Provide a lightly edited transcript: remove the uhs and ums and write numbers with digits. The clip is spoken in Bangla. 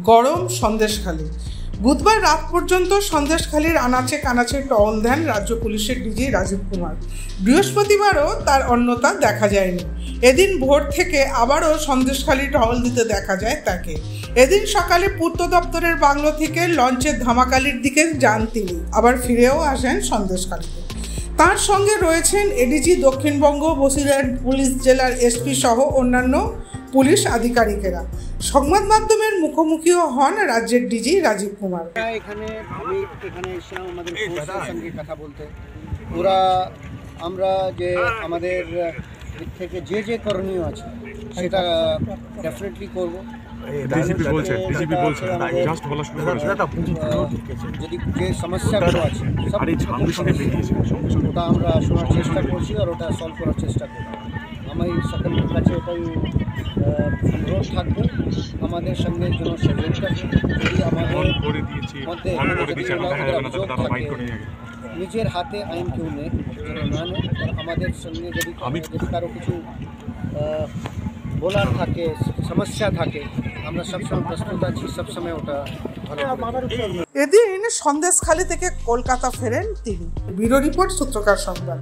গরম সন্দেশখালী। বুধবার রাত পর্যন্ত সন্দেশখালীর আনাচে কানাচে টহল দেন রাজ্য পুলিশের ডিজি রাজীব কুমার। বৃহস্পতিবারও তার অন্যতা দেখা যায়নি। এদিন ভোর থেকে আবারও সন্দেশখালী টহল দিতে দেখা যায় তাকে। এদিন সকালে পূর্ত দপ্তরের বাংলো থেকে লঞ্চের ধামাকালির দিকে যান তিনি, আবার ফিরেও আসেন সন্দেশখালীতে। তার সঙ্গে রয়েছেন এডিজি দক্ষিণবঙ্গ, বসিরহাট পুলিশ জেলার এসপি সহ অন্যান্য পুলিশ আধিকারিকেরা। সংবাদ মাধ্যমের মুখোমুখিও হন রাজ্যের ডিজি রাজীব কুমার। এখানে এসেছিলাম আমাদের ফোর্সের সঙ্গে কথা বলতে। আমরা যে আমাদের দিক থেকে যে করণীয় আছে সেটা ডেফিনেটলি করবো। যদি যে সমস্যাগুলো আছে ওটা আমরা শোনার চেষ্টা করছি আর ওটা সলভ করার চেষ্টা করব। আমি সকলের কাছে এটাই অনুরোধ থাকবে, আমাদের সঙ্গে যেন সহযোগ থাকে। যদি আমাদের মধ্যে অভিযোগ থাকে, নিজের হাতে আইন কেউ নেই, যেন না নেয়। আর আমাদের সঙ্গে যদি কারো কিছু বলার থাকে, সমস্যা থাকে, আমরা সবসময় প্রস্তুত আছি, সবসময় ওটা ভালো। এদিন সন্দেশখালী থেকে কলকাতা ফেরেন তিনি। ব্যুরো রিপোর্ট, সূত্রকার সংবাদ।